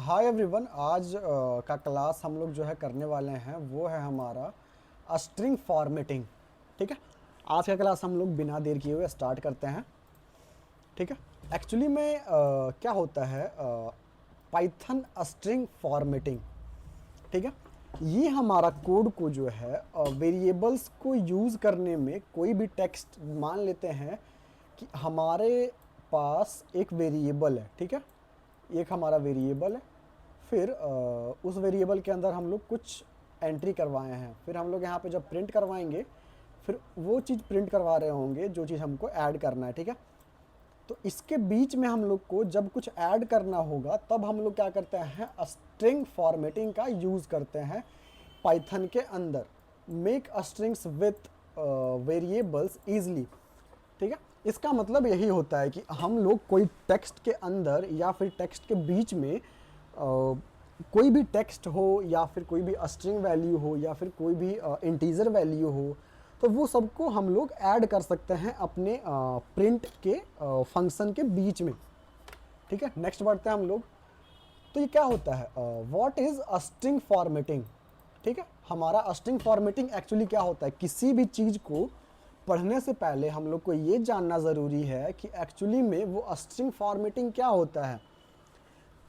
Hi everyone. आज का class हम लोग जो है करने वाले हैं वो है हमारा स्ट्रिंग फॉर्मेटिंग। ठीक है। आज का क्लास हम लोग बिना देर किए हुए स्टार्ट करते हैं। ठीक है। एक्चुअली में क्या होता है पाइथन स्ट्रिंग फॉर्मेटिंग। ठीक है। ये हमारा कोड को जो है वेरिएबल्स को यूज़ करने में कोई भी टेक्स्ट मान लेते हैं कि हमारे पास एक वेरिएबल है। ठीक है। एक हमारा वेरिएबल है। फिर उस वेरिएबल के अंदर हम लोग कुछ एंट्री करवाए हैं। फिर हम लोग यहाँ पे जब प्रिंट करवाएंगे फिर वो चीज़ प्रिंट करवा रहे होंगे जो चीज़ हमको ऐड करना है। ठीक है। तो इसके बीच में हम लोग को जब कुछ ऐड करना होगा तब हम लोग क्या करते हैं, स्ट्रिंग फॉर्मेटिंग का यूज़ करते हैं पाइथन के अंदर। Make strings with variables easily. ठीक है। इसका मतलब यही होता है कि हम लोग कोई टेक्स्ट के अंदर या फिर टेक्स्ट के बीच में कोई भी टेक्स्ट हो या फिर कोई भी स्ट्रिंग वैल्यू हो या फिर कोई भी इंटीजर वैल्यू हो तो वो सबको हम लोग ऐड कर सकते हैं अपने प्रिंट के फंक्शन के बीच में। ठीक है। नेक्स्ट बढ़ते हैं हम लोग। तो ये क्या होता है, व्हाट इज स्ट्रिंग फॉर्मेटिंग। ठीक है। हमारा स्ट्रिंग फॉर्मेटिंग एक्चुअली क्या होता है, किसी भी चीज़ को पढ़ने से पहले हम लोग को ये जानना ज़रूरी है कि एक्चुअली में वो स्ट्रिंग फॉर्मेटिंग क्या होता है।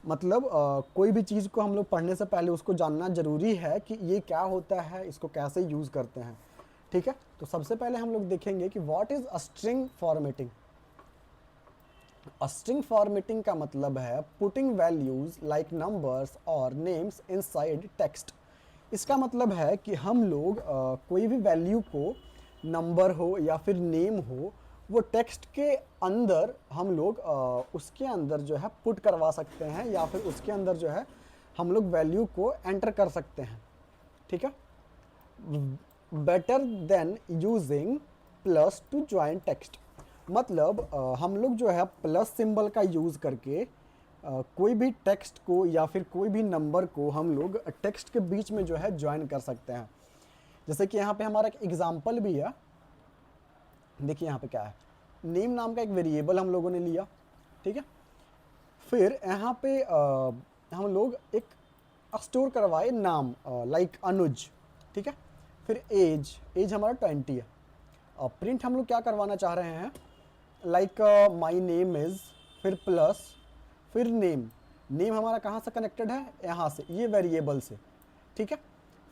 मतलब कोई भी चीज़ को हम लोग पढ़ने से पहले उसको जानना ज़रूरी है कि ये क्या होता है, इसको कैसे यूज़ करते हैं। ठीक है। तो सबसे पहले हम लोग देखेंगे कि what is string formatting. String formatting का मतलब है पुटिंग वैल्यूज लाइक नंबर्स और नेम्स इनसाइड टेक्स्ट। इसका मतलब है कि हम लोग कोई भी वैल्यू को, नंबर हो या फिर नेम हो, वो टेक्स्ट के अंदर हम लोग उसके अंदर जो है पुट करवा सकते हैं या फिर उसके अंदर जो है हम लोग वैल्यू को एंटर कर सकते हैं। ठीक है। Better than using plus two join text. मतलब हम लोग जो है प्लस सिंबल का यूज़ करके कोई भी टेक्स्ट को या फिर कोई भी नंबर को हम लोग टेक्स्ट के बीच में जो है ज्वाइन कर सकते हैं। जैसे कि यहाँ पे हमारा एक एग्जाम्पल भी है। देखिए यहाँ पे क्या है, नेम नाम का एक वेरिएबल हम लोगों ने लिया। ठीक है। फिर यहाँ पे हम लोग एक स्टोर करवाए नाम, लाइक अनुज। ठीक है। फिर एज, एज हमारा 20 है। और प्रिंट हम लोग क्या करवाना चाह रहे हैं, लाइक माई नेम इज़, फिर प्लस, फिर नेम। नेम हमारा कहाँ से कनेक्टेड है, यहाँ से, ये वेरिएबल से। ठीक है।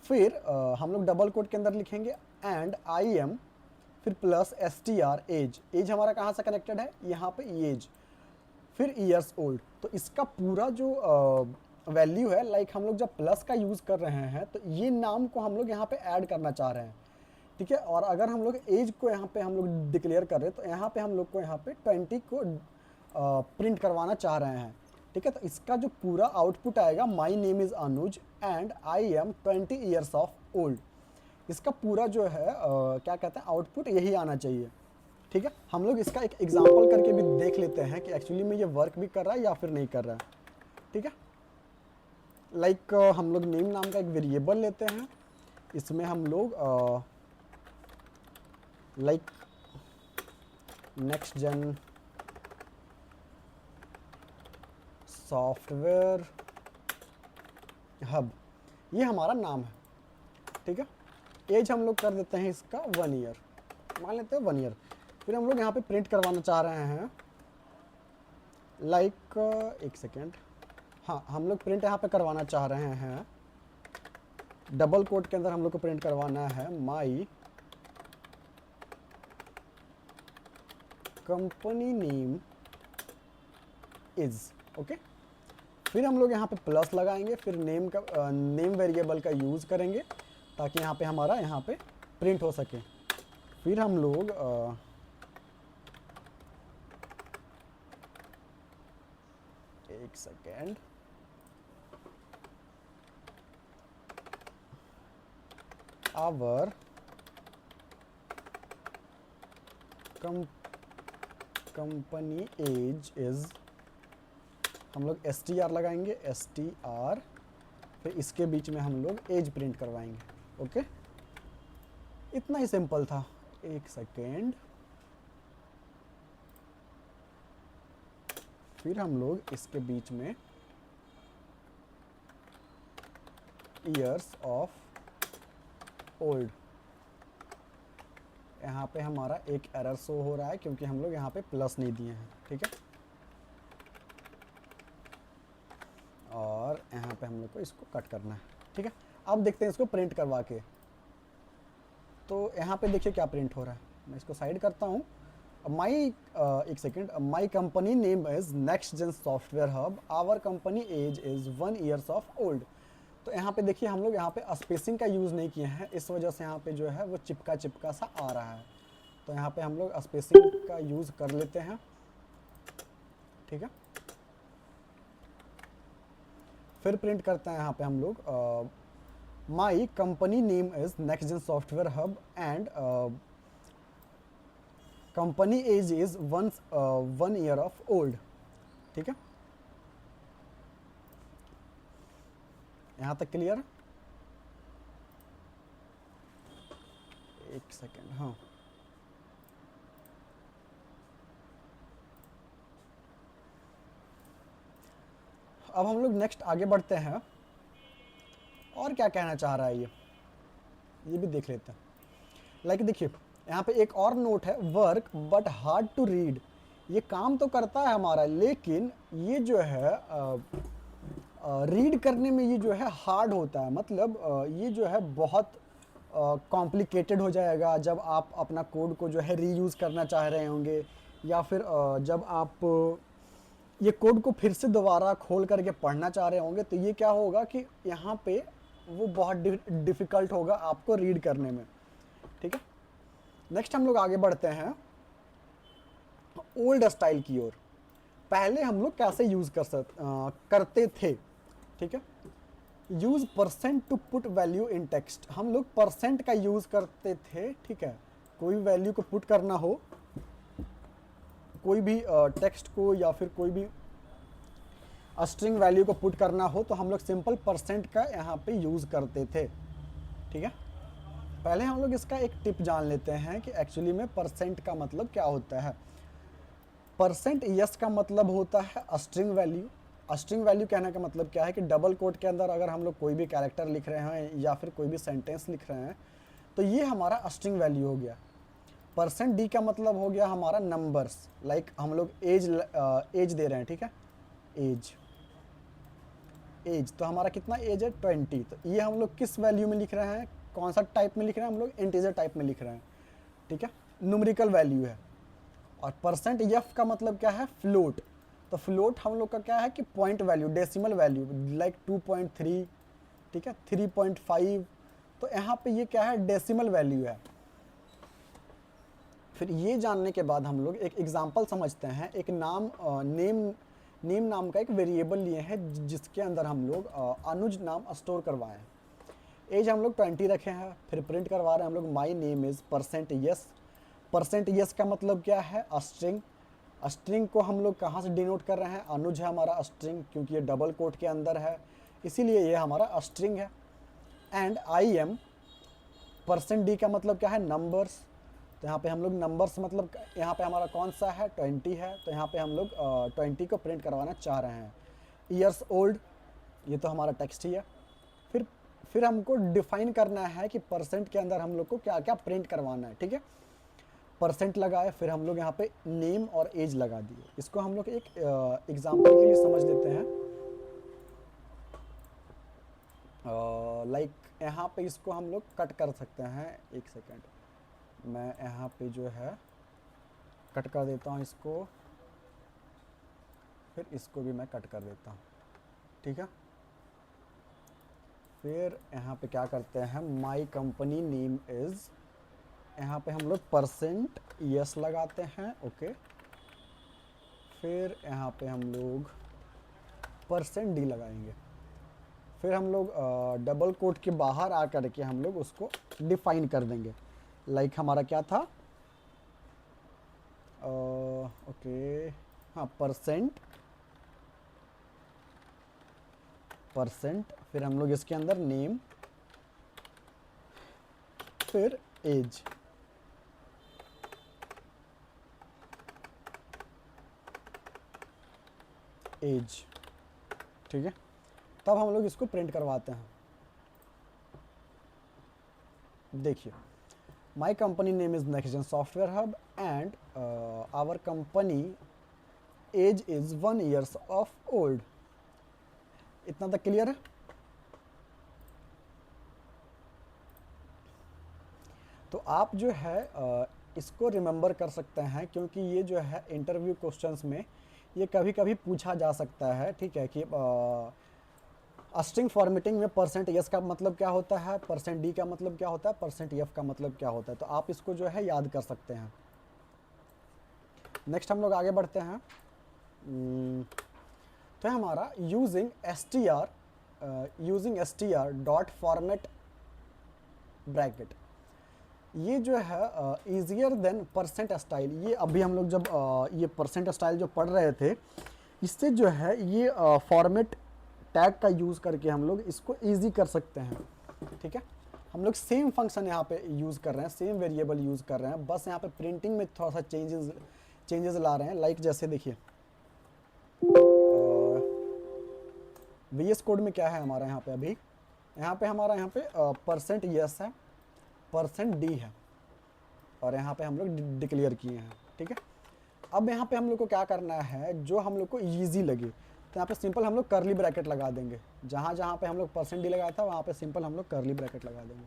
फिर हम लोग डबल कोट के अंदर लिखेंगे एंड आई एम, फिर plus S T R, age. Age हमारा कहाँ से कनेक्टेड है, यहाँ पे एज। फिर ईयर्स ओल्ड। तो इसका पूरा जो वैल्यू है, लाइक हम लोग जब प्लस का यूज़ कर रहे हैं तो ये नाम को हम लोग यहाँ पे ऐड करना चाह रहे हैं। ठीक है। और अगर हम लोग एज को यहाँ पे हम लोग डिक्लेयर कर रहे हैं तो यहाँ पे हम लोग को यहाँ पे 20 को प्रिंट करवाना चाह रहे हैं। ठीक है। तो इसका जो पूरा आउटपुट आएगा, my name is Anuj and I M 20 years of old. इसका पूरा जो है क्या कहते हैं, आउटपुट यही आना चाहिए। ठीक है। हम लोग इसका एक एग्जांपल करके भी देख लेते हैं कि एक्चुअली में ये वर्क भी कर रहा है या फिर नहीं कर रहा है। ठीक है। लाइक हम लोग नेम नाम का एक वेरिएबल लेते हैं। इसमें हम लोग like next gen software hub, ये हमारा नाम है। ठीक है। एज हम लोग कर देते हैं इसका 1 ईयर, मान लेते हैं 1 ईयर। फिर हम लोग यहाँ पे प्रिंट करवाना चाह रहे हैं, लाइक एक सेकेंड, हाँ हम लोग प्रिंट यहाँ पे करवाना चाह रहे हैं, डबल कोट के अंदर हम लोग को प्रिंट करवाना है माई कंपनी नेम इज। ओके। फिर हम लोग यहाँ पे प्लस लगाएंगे, फिर नेम का नेम वेरिएबल का यूज़ करेंगे ताकि यहाँ पे हमारा यहाँ पे प्रिंट हो सके। फिर हम लोग एक second, our company age is, हम लोग एस टी आर लगाएंगे, एस टी आर। फिर इसके बीच में हम लोग एज प्रिंट करवाएंगे। ओके। इतना ही सिंपल था। एक सेकेंड, फिर हम लोग इसके बीच में ईयर्स ऑफ ओल्ड। यहाँ पे हमारा एक एरर शो हो रहा है क्योंकि हम लोग यहाँ पे प्लस नहीं दिए हैं, ठीक है। और यहाँ पे हम लोग को इसको कट करना है, ठीक है। अब देखते हैं इसको प्रिंट करवा के। तो यहाँ पे देखिए क्या प्रिंट हो रहा है। मैं इसको साइड करता हूँ। माई एक second, my company name is next gen software hub, our company age is 1 years of old. तो यहाँ पे देखिए हम लोग यहाँ पे स्पेसिंग का यूज़ नहीं किए हैं, इस वजह से यहाँ पे जो है वो चिपका चिपका सा आ रहा है। तो यहाँ पे हम लोग स्पेसिंग का यूज़ कर लेते हैं, ठीक है। फिर प्रिंट करते हैं यहाँ पे हम लोग my company name is next gen software hub and company age is 1 year of old, ठीक है। यहाँ तक क्लियर? एक सेकेंड, हाँ। अब हम लोग नेक्स्ट आगे बढ़ते हैं। और क्या कहना चाह रहा है ये भी देख लेते हैं। लाइक देखिए यहाँ पे एक और नोट है, work but hard to read. ये काम तो करता है हमारा, लेकिन ये जो है रीड करने में ये जो है हार्ड होता है। मतलब ये जो है बहुत कॉम्प्लिकेटेड हो जाएगा जब आप अपना कोड को जो है रीयूज़ करना चाह रहे होंगे, या फिर जब आप ये कोड को फिर से दोबारा खोल करके पढ़ना चाह रहे होंगे, तो ये क्या होगा कि यहाँ पे वो बहुत डिफ़िकल्ट होगा आपको रीड करने में, ठीक है। नेक्स्ट हम लोग आगे बढ़ते हैं ओल्ड स्टाइल की ओर। पहले हम लोग कैसे यूज़ करते थे, ठीक है। Use percent to put value in text. हम लोग परसेंट का यूज़ करते थे, ठीक है। कोई वैल्यू को पुट करना हो, कोई भी टेक्स्ट को या फिर कोई भी स्ट्रिंग वैल्यू को पुट करना हो, तो हम लोग सिंपल परसेंट का यहाँ पे यूज़ करते थे, ठीक है। पहले हम लोग इसका एक टिप जान लेते हैं कि एक्चुअली में परसेंट का मतलब क्या होता है। परसेंट यस का मतलब होता है स्ट्रिंग वैल्यू। स्ट्रिंग वैल्यू कहने का मतलब क्या है कि डबल कोट के अंदर अगर हम लोग कोई भी कैरेक्टर लिख रहे हैं या फिर कोई भी सेंटेंस लिख रहे हैं, तो ये हमारा स्ट्रिंग वैल्यू हो गया। परसेंट डी का मतलब हो गया हमारा नंबर्स। लाइक हम लोग एज दे रहे हैं, ठीक है। एज तो हमारा कितना एज है 20। तो ये हम लोग किस वैल्यू में लिख रहे हैं, कौन सा टाइप में लिख रहे हैं, हम लोग इंटीजर टाइप में लिख रहे हैं, ठीक है। न्यूमेरिकल वैल्यू है। और परसेंट एफ का मतलब क्या है, फ्लोट। तो फ्लोट हम लोग का क्या है कि point value, decimal value, like 2.3, ठीक है, 3.5। तो यहाँ पे ये क्या है, डेसिमल वैल्यू है। फिर ये जानने के बाद हम लोग एक एग्जांपल समझते हैं। एक नेम नाम का एक वेरिएबल लिए हैं जिसके अंदर हम लोग अनुज नाम स्टोर करवाए हैं। एज हम लोग 20 रखे हैं। फिर प्रिंट करवा रहे हैं हम लोग my name is percent yes. Percent yes का मतलब क्या है, स्ट्रिंग। स्ट्रिंग को हम लोग कहाँ से डिनोट कर रहे हैं, अनुज है हमारा स्ट्रिंग, क्योंकि ये डबल कोट के अंदर है, इसीलिए ये हमारा स्ट्रिंग है। And I M, percent D का मतलब क्या है, नंबर्स। तो यहाँ पे हम लोग नंबर्स मतलब यहाँ पे हमारा कौन सा है, 20 है। तो यहाँ पे हम लोग 20 को प्रिंट करवाना चाह रहे हैं। ईयर्स ओल्ड, ये तो हमारा टेक्स्ट ही है। फिर हमको डिफाइन करना है कि परसेंट के अंदर हम लोग को क्या क्या प्रिंट करवाना है, ठीक है। परसेंट लगाए, फिर हम लोग यहाँ पे नेम और एज लगा दिए। इसको हम लोग एक एग्जाम्पल के लिए समझ लेते हैं। लाइक यहाँ पे इसको हम लोग कट कर सकते हैं। एक सेकेंड, मैं यहाँ पे जो है कट कर देता हूँ इसको, फिर इसको भी मैं कट कर देता हूँ, ठीक है। फिर यहाँ पे क्या करते हैं, माई कंपनी नेम इज़, यहाँ पे हम लोग परसेंट यस लगाते हैं, ओके। फिर यहाँ पे हम लोग परसेंट डी लगाएंगे। फिर हम लोग डबल कोट के बाहर आकर के हम लोग उसको डिफाइन कर देंगे। लाइक हमारा क्या था, ओके, हाँ, परसेंट, फिर हम लोग इसके अंदर नेम, फिर एज, ठीक है। तब हम लोग इसको प्रिंट करवाते हैं। देखिए, my company name is next gen software hub and our company age is 1 years of old. इतना तक क्लियर है? तो आप जो है इसको रिमेंबर कर सकते हैं, क्योंकि ये जो है इंटरव्यू क्वेश्चंस में ये कभी कभी पूछा जा सकता है। ठीक है कि स्ट्रिंग फॉर्मेटिंग में परसेंट एस का मतलब क्या होता है, परसेंट डी का मतलब क्या होता है, परसेंट एफ का मतलब क्या होता है, तो आप इसको जो है याद कर सकते हैं। नेक्स्ट हम लोग आगे बढ़ते हैं। तो हमारा using S T R dot format bracket, ये जो है ईजियर देन परसेंट स्टाइल। ये अभी हम लोग जब ये परसेंट स्टाइल जो पढ़ रहे थे, इससे जो है ये फॉर्मेट टैग का यूज़ करके हम लोग इसको ईजी कर सकते हैं। ठीक है, हम लोग सेम फंक्शन यहाँ पे यूज़ कर रहे हैं, सेम वेरिएबल यूज़ कर रहे हैं, बस यहाँ पे प्रिंटिंग में थोड़ा सा चेंजेस ला रहे हैं। लाइक जैसे देखिए VS कोड में क्या है हमारा यहाँ पे, अभी यहाँ पे हमारा यहाँ पे परसेंट यस है, परसेंट डी है, और यहाँ पे हम लोग डिक्लेयर किए हैं। ठीक है, अब यहाँ पे हम लोग को क्या करना है, जो हम लोग को ईजी लगे, तो यहाँ पे सिंपल हम लोग करली ब्रैकेट लगा देंगे। जहाँ जहाँ पे हम लोग परसेंट डी लगाया था वहाँ पे सिंपल हम लोग करली ब्रैकेट लगा देंगे।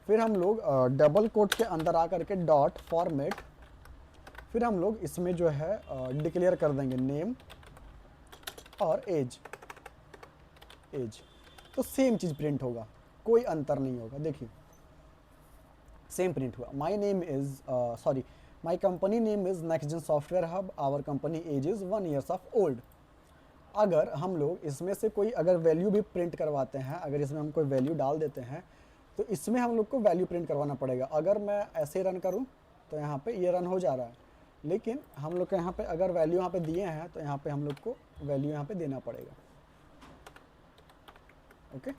फिर हम लोग डबल कोट के अंदर आकर के डॉट फॉर्मेट, फिर हम लोग इसमें जो है डिक्लेयर कर देंगे नेम और एज। तो सेम चीज़ प्रिंट होगा, कोई अंतर नहीं होगा। देखिए सेम प्रिंट हुआ। My company name is next gen software hub, our company age is 1 years of old. अगर हम लोग इसमें से कोई अगर वैल्यू भी प्रिंट करवाते हैं, अगर इसमें हम कोई वैल्यू डाल देते हैं, तो इसमें हम लोग को वैल्यू प्रिंट करवाना पड़ेगा। अगर मैं ऐसे रन करूं तो यहाँ पे ये रन हो जा रहा है, लेकिन हम लोग के यहाँ पे अगर वैल्यू यहाँ पे दिए हैं तो यहाँ पे हम लोग को वैल्यू यहाँ पे देना पड़ेगा। ओके,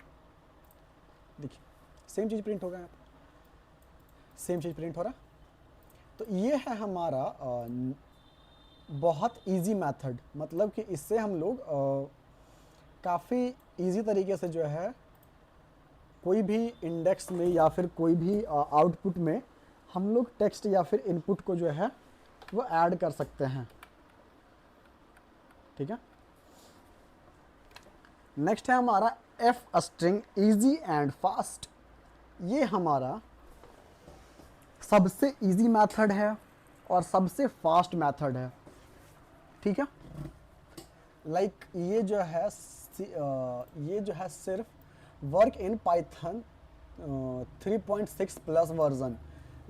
देखिए सेम चीज़ प्रिंट होगा, यहाँ पे सेम चीज़ प्रिंट हो रहा। तो ये है हमारा बहुत इजी मेथड, मतलब कि इससे हम लोग काफ़ी इजी तरीके से जो है कोई भी इंडेक्स में या फिर कोई भी आउटपुट में हम लोग टेक्स्ट या फिर इनपुट को जो है वो ऐड कर सकते हैं। ठीक है, नेक्स्ट है हमारा F string easy and fast. ये हमारा सबसे इजी मेथड है और सबसे फास्ट मेथड है। ठीक है, लाइक ये जो है सिर्फ work in Python 3.6 plus version.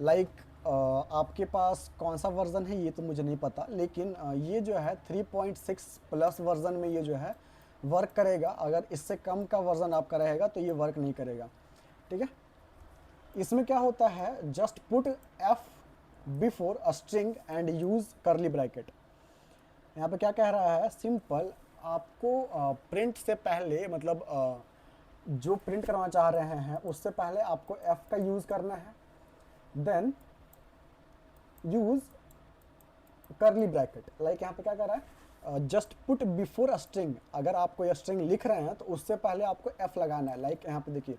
Like आपके पास कौन सा वर्जन है ये तो मुझे नहीं पता, लेकिन ये जो है 3.6 प्लस वर्जन में ये जो है वर्क करेगा। अगर इससे कम का वर्जन आपका रहेगा तो ये वर्क नहीं करेगा। ठीक है, इसमें क्या होता है, just put F before a string and use करली ब्रैकेट। यहाँ पे क्या कह रहा है, सिंपल आपको प्रिंट से पहले, मतलब जो प्रिंट करना चाह रहे हैं उससे पहले आपको एफ का यूज़ करना है, then use curly bracket. Like यहाँ पे क्या कर रहा है, just put before a string. अगर आप कोई स्ट्रिंग लिख रहे हैं तो उससे पहले आपको एफ लगाना है। लाइक यहाँ पे देखिए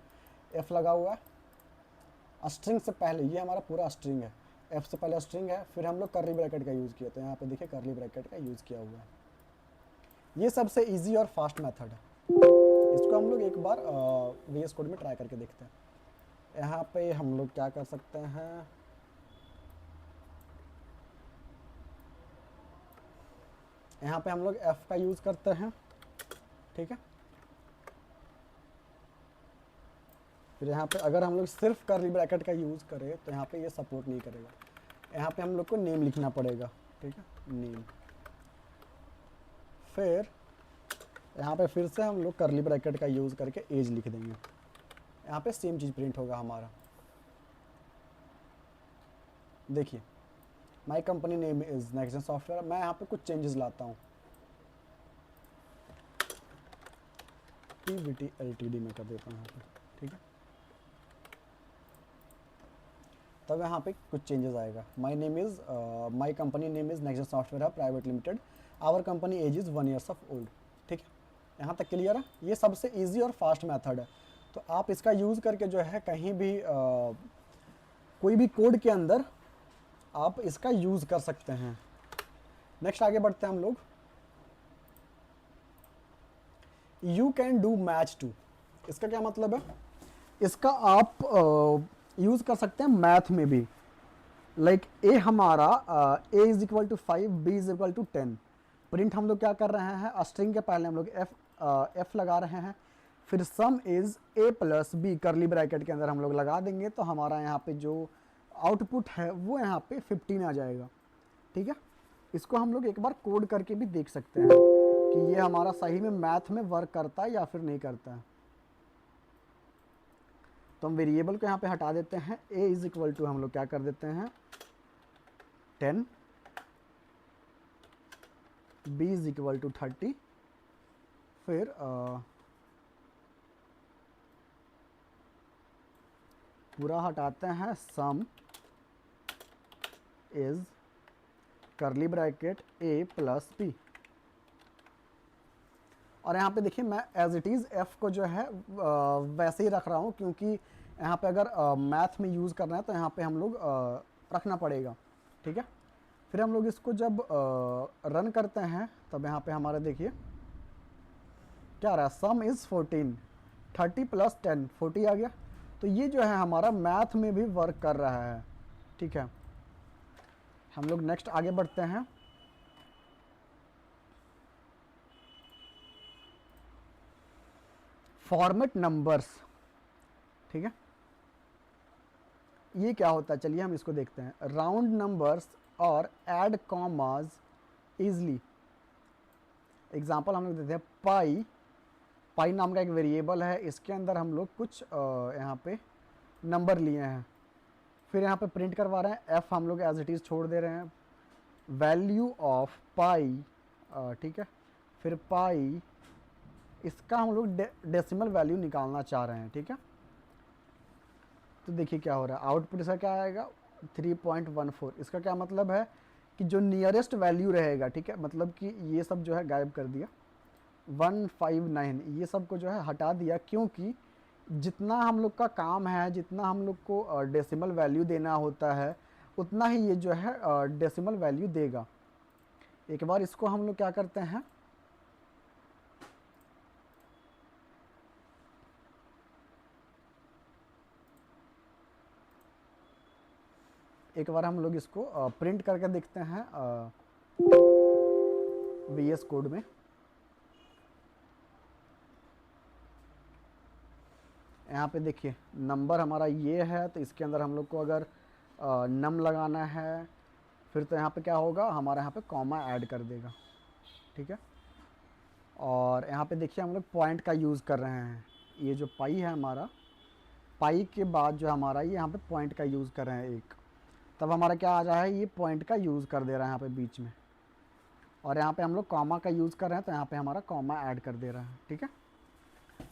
एफ लगा हुआ है, स्ट्रिंग से पहले, ये हमारा पूरा स्ट्रिंग है, एफ से पहले स्ट्रिंग है, फिर हम लोग करली ब्रैकेट का यूज़ किया, तो यहाँ पे देखिए करली ब्रैकेट का यूज़ किया हुआ है। ये सबसे इजी और फास्ट मेथड है। इसको हम लोग एक बार VS कोड में ट्राई करके देखते हैं। यहाँ पे हम लोग क्या कर सकते हैं, यहाँ पे हम लोग F का यूज़ करते हैं। ठीक है, फिर यहाँ पे अगर हम लोग सिर्फ करली ब्रैकेट का यूज़ करें तो यहाँ पे ये सपोर्ट नहीं करेगा। यहाँ पे हम लोग को नेम लिखना पड़ेगा। ठीक है, नेम, फिर यहाँ पे फिर से हम लोग करली ब्रैकेट का यूज़ करके एज लिख देंगे। यहाँ पे सेम चीज़ प्रिंट होगा हमारा। देखिए my company name is next gen software. मैं यहाँ पे कुछ चेंजेस लाता हूँ, TVT LTD में कर देता हूँ यहाँ पे। ठीक है, तब यहाँ पे कुछ चेंजेस आएगा। My company name is next gen software private limited, our company age is 1 years of old. ठीक है, यहाँ तक क्लियर है। ये सबसे इजी और फास्ट मेथड है। तो आप इसका यूज़ करके जो है कहीं भी कोई भी कोड के अंदर आप इसका यूज़ कर सकते हैं। नेक्स्ट आगे बढ़ते हैं हम लोग। You can do match to, इसका क्या मतलब है? इसका आप यूज़ कर सकते हैं मैथ में भी। लाइक ए हमारा a is equal to 5, b is equal to 10। Print हम लोग क्या कर रहे हैं, स्ट्रिंग के पहले हम लोग एफ लगा रहे हैं, फिर sum is A plus B curly bracket के अंदर हम लोग लगा देंगे, तो हमारा यहाँ पे जो आउटपुट है वो यहाँ पे 15 आ जाएगा। ठीक है, इसको हम लोग एक बार कोड करके भी देख सकते हैं कि ये हमारा सही में मैथ में वर्क करता है या फिर नहीं करता है। तो हम वेरिएबल को यहाँ पे हटा देते हैं, a इज इक्वल टू हम लोग क्या कर देते हैं 10, b इज इक्वल टू 30, फिर पूरा हटाते हैं, सम इज करली ब्रैकेट a प्लस b। और यहाँ पे देखिए मैं एज इट इज़ f को जो है वैसे ही रख रहा हूँ, क्योंकि यहाँ पे अगर मैथ में यूज़ करना है तो यहाँ पे हम लोग रखना पड़ेगा। ठीक है, फिर हम लोग इसको जब रन करते हैं तब यहाँ पे हमारा देखिए क्या आ रहा है, सम इज़ 14, 30 प्लस 10 40 आ गया। तो ये जो है हमारा मैथ में भी वर्क कर रहा है। ठीक है, हम लोग नेक्स्ट आगे बढ़ते हैं। Format numbers. ठीक है, ये क्या होता है, चलिए हम इसको देखते हैं। राउंड नंबर्स और ऐड कॉमाज इजली। एग्जाम्पल हम लोग देते हैं, पाई। पाई नाम का एक वेरिएबल है, इसके अंदर हम लोग कुछ यहाँ पे नंबर लिए हैं, फिर यहाँ पे प्रिंट करवा रहे हैं, एफ हम लोग एज इट इज़ छोड़ दे रहे हैं, वैल्यू ऑफ पाई। ठीक है, फिर पाई, इसका हम लोग डेसिमल वैल्यू निकालना चाह रहे हैं। ठीक है, तो देखिए क्या हो रहा है, आउटपुट इसका क्या आएगा 3.14। इसका क्या मतलब है कि जो नियरेस्ट वैल्यू रहेगा, ठीक है, मतलब कि ये सब जो है गायब कर दिया, 159 ये सब को जो है हटा दिया, क्योंकि जितना हम लोग का काम है, जितना हम लोग को डेसिमल वैल्यू देना होता है, उतना ही ये जो है डेसिमल वैल्यू देगा। एक बार इसको हम लोग क्या करते हैं, एक बार हम लोग इसको प्रिंट करके देखते हैं VS कोड में। यहाँ पे देखिए नंबर हमारा ये है, तो इसके अंदर हम लोग को अगर नम लगाना है, फिर तो यहाँ पे क्या होगा, हमारा यहाँ पे कॉमा ऐड कर देगा। ठीक है, और यहाँ पे देखिए हम लोग पॉइंट का यूज़ कर रहे हैं, ये जो पाई है हमारा, पाई के बाद जो हमारा ये यहाँ पे पॉइंट का यूज़ कर रहे हैं एक, तब हमारा क्या आ रहा है, ये पॉइंट का यूज़ कर दे रहा है यहाँ पे बीच में, और यहाँ पे हम लोग कॉमा का यूज़ कर रहे हैं, तो यहाँ पे हमारा कॉमा ऐड कर दे रहा है। ठीक है,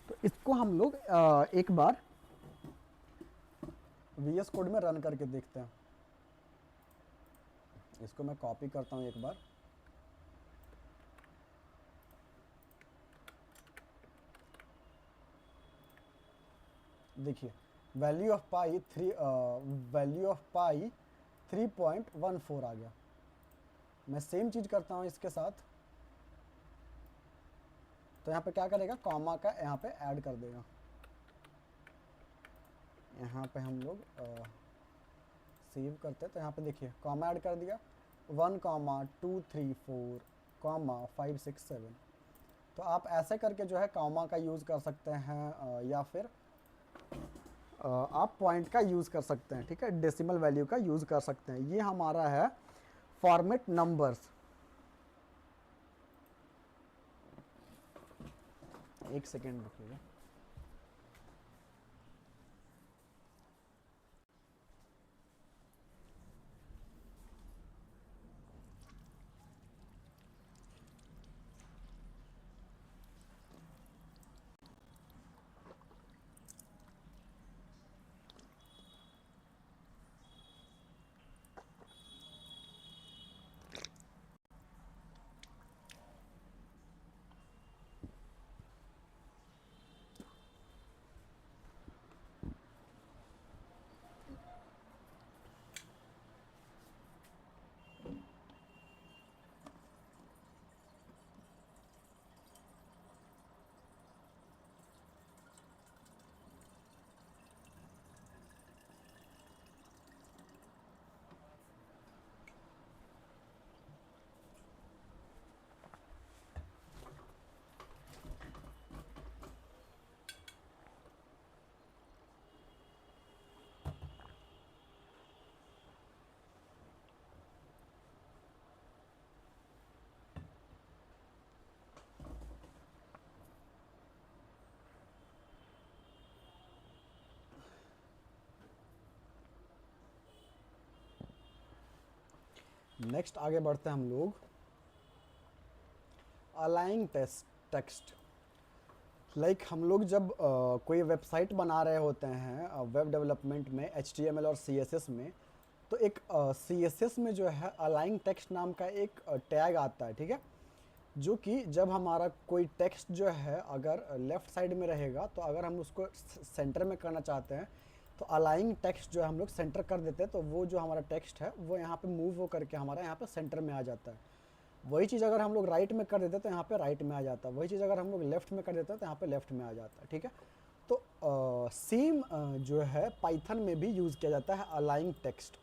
तो इसको हम लोग एक बार VS कोड में रन करके देखते हैं। इसको मैं कॉपी करता हूँ एक बार, देखिए वैल्यू ऑफ पाई 3.14 आ गया। मैं सेम चीज़ करता हूँ इसके साथ, तो यहाँ पे क्या करेगा, कॉमा का यहाँ पे ऐड कर देगा। यहाँ पे हम लोग सेव करते हैं, तो यहाँ पे देखिए कॉमा ऐड कर दिया, 1,2,3,4,5,6,7। तो आप ऐसे करके जो है कॉमा का यूज़ कर सकते हैं, या फिर आप पॉइंट का यूज़ कर सकते हैं। ठीक है, डेसिमल वैल्यू का यूज़ कर सकते हैं। ये हमारा है फॉर्मेट नंबर्स। एक सेकेंड रुकिएगा। नेक्स्ट आगे बढ़ते हैं हम लोग, अलाइंग टेक्स्ट। लाइक हम लोग जब कोई वेबसाइट बना रहे होते हैं वेब डेवलपमेंट में HTML और CSS में, तो एक CSS में जो है अलाइंग टेक्स्ट नाम का एक टैग आता है, ठीक है, जो कि जब हमारा कोई टेक्स्ट जो है अगर लेफ़्ट साइड में रहेगा, तो अगर हम उसको सेंटर में करना चाहते हैं तो अलाइंग टेक्स्ट जो है हम लोग सेंटर कर देते हैं, तो वो जो हमारा टेक्स्ट है वो यहाँ पे मूव हो करके हमारा यहाँ पे सेंटर में आ जाता है। वही चीज़ अगर हम लोग राइट में कर देते हैं तो यहाँ पे राइट में आ जाता है, वही चीज़ अगर हम लोग लेफ़्ट में कर देते हैं तो यहाँ पे लेफ़्ट में आ जाता है, ठीक है। तो सेम जो है पाइथन में भी यूज़ किया जाता है aligning text,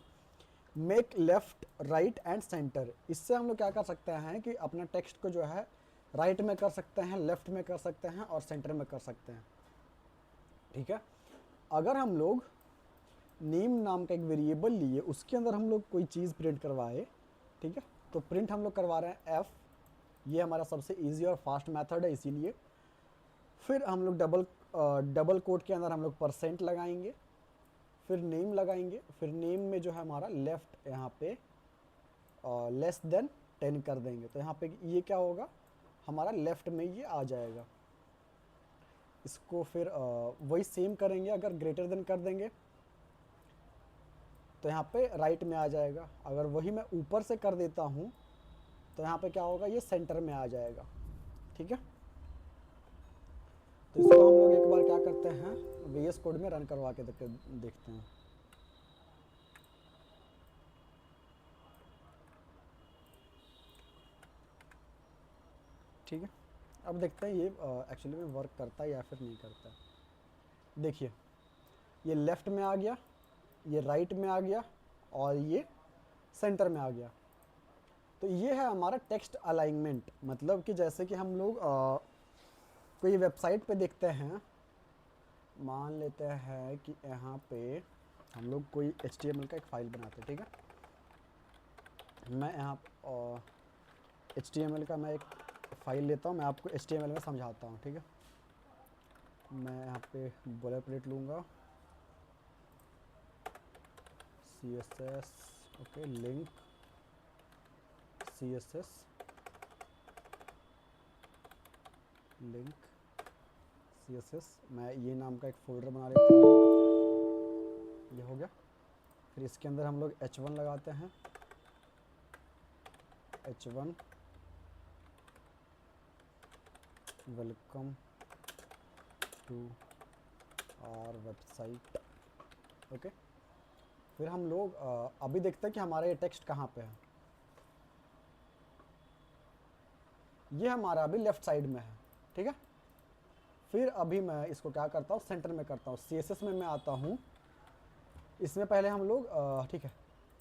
make left right and centre. इससे हम लोग क्या कर सकते हैं कि अपना टेक्स्ट को जो है राइट में कर सकते हैं, लेफ्ट में कर सकते हैं और सेंटर में कर सकते हैं, ठीक है। अगर हम लोग नेम नाम का एक वेरिएबल लिए, उसके अंदर हम लोग कोई चीज़ प्रिंट करवाए, ठीक है, तो प्रिंट हम लोग करवा रहे हैं एफ, ये हमारा सबसे इजी और फास्ट मेथड है इसीलिए। फिर हम लोग डबल कोट के अंदर हम लोग % लगाएंगे, फिर नेम लगाएंगे, फिर नेम में जो है हमारा लेफ्ट यहाँ पे लेस देन 10 कर देंगे, तो यहाँ पे ये क्या होगा, हमारा लेफ्ट में ये आ जाएगा। इसको फिर वही सेम करेंगे, अगर ग्रेटर देन कर देंगे तो यहाँ पे राइट में आ जाएगा। अगर वही मैं ऊपर से कर देता हूँ तो यहाँ पे क्या होगा, ये सेंटर में आ जाएगा, ठीक है। तो इसको हम लोग एक बार क्या करते हैं, VS कोड में रन करवा के देखते हैं। ठीक है, अब देखते हैं ये एक्चुअली में वर्क करता है या फिर नहीं करता है। देखिए ये लेफ़्ट में आ गया, ये राइट में आ गया और ये सेंटर में आ गया। तो ये है हमारा टेक्स्ट अलाइनमेंट। मतलब कि जैसे कि हम लोग कोई वेबसाइट पे देखते हैं, मान लेते हैं कि यहाँ पे हम लोग कोई HTML का एक फ़ाइल बनाते हैं, ठीक है। मैं यहाँ HTML का मैं एक फ़ाइल लेता हूँ, मैं आपको HTML में समझाता हूँ, ठीक है। मैं यहाँ पे बोलर प्लेट लूँगा, CSS, okay, link CSS, link CSS, मैं ये नाम का एक फ़ोल्डर बना लेता हूँ, ये हो गया। फिर इसके अंदर हम लोग H1 लगाते हैं, H1 welcome to our website, okay. फिर हम लोग अभी देखते हैं कि हमारा ये टेक्स्ट कहाँ पे है। ये हमारा अभी लेफ़्ट साइड में है, ठीक है। फिर अभी मैं इसको क्या करता हूँ, सेंटर में करता हूँ। CSS में मैं आता हूँ, इसमें पहले हम लोग ठीक है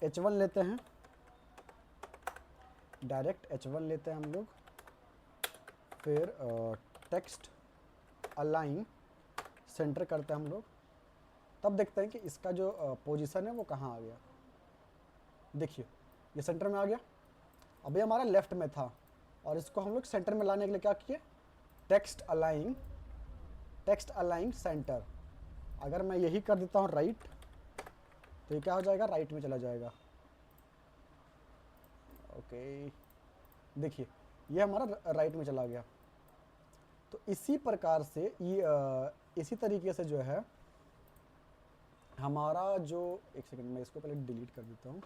H1 लेते हैं, डायरेक्ट H1 लेते हैं हम लोग। फिर टेक्स्ट अलाइन सेंटर करते हैं हम लोग। तब देखते हैं कि इसका जो पोजीशन है वो कहाँ आ गया। देखिए ये सेंटर में आ गया, अभी हमारा लेफ़्ट में था और इसको हम लोग सेंटर में लाने के लिए क्या किए, टेक्स्ट अलाइन सेंटर। अगर मैं यही कर देता हूँ राइट, तो ये क्या हो जाएगा, राइट में चला जाएगा, ओके। देखिए ये हमारा राइट में चला गया। तो इसी प्रकार से ये इसी तरीके से जो है हमारा जो, एक सेकंड मैं इसको पहले डिलीट कर देता हूँ।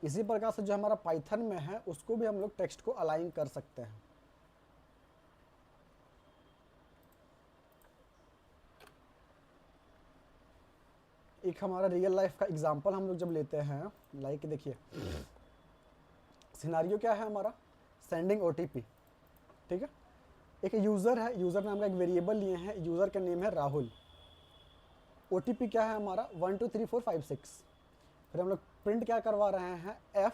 इसी प्रकार से जो हमारा पाइथन में है उसको भी हम लोग टेक्स्ट को अलाइन कर सकते हैं। एक हमारा रियल लाइफ का एग्जांपल हम लोग जब लेते हैं, लाइक देखिए सिनारियो क्या है हमारा, सेंडिंग OTP, ठीक है। एक यूज़र है, यूज़र नाम का एक वेरिएबल लिए हैं, यूज़र का नेम है राहुल। OTP क्या है हमारा 1 2 3 4 5 6। फिर हम लोग प्रिंट क्या करवा रहे हैं, F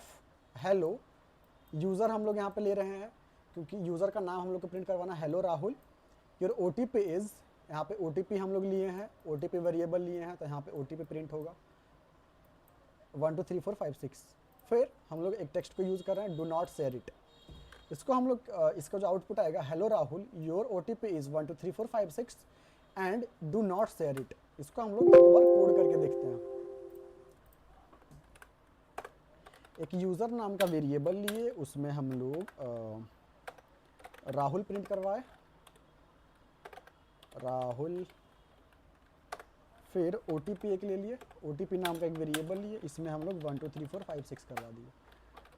हेलो। यूज़र हम लोग यहाँ पे ले रहे हैं क्योंकि यूज़र का नाम हम लोग को प्रिंट करवाना है, hello Rahul. Your OTP is, यहाँ पे OTP हम लोग लिए हैं, OTP वेरिएबल लिए हैं, तो यहाँ पे OTP प्रिंट होगा 1 2 3 4 5 6। फिर हम लोग एक टेक्स्ट को यूज़ कर रहे हैं, डू नॉट शेयर इट। इसको हम लोग इसका जो आउटपुट आएगा, hello Rahul your OTP is 1 2 3 4 5 6 and do not share it. इसको हम लोग एक बार कोड करके देखते हैं। एक यूज़र नाम का वेरिएबल लिए, उसमें हम लोग राहुल प्रिंट करवाए, राहुल। फिर OTP एक ले लिए, OTP नाम का एक वेरिएबल लिए, इसमें हम लोग 1 2 3 4 5 6 करवा दिए।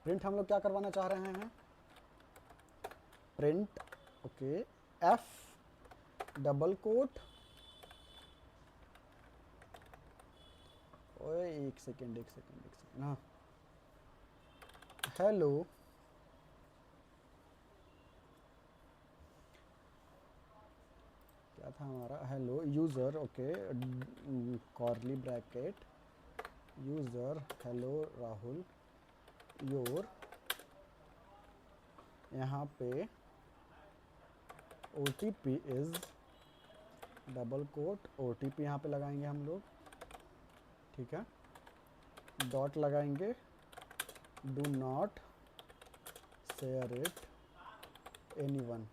प्रिंट हम लोग क्या करवाना चाह रहे हैं, print okay F double quote, ओए एक सेकेंड हाँ, हेलो क्या था हमारा, hello user okay, curly bracket user hello Rahul your, यहाँ पे OTP is double quote, OTP यहाँ पे लगाएंगे हम लोग, ठीक है, डॉट लगाएंगे, do not share it anyone.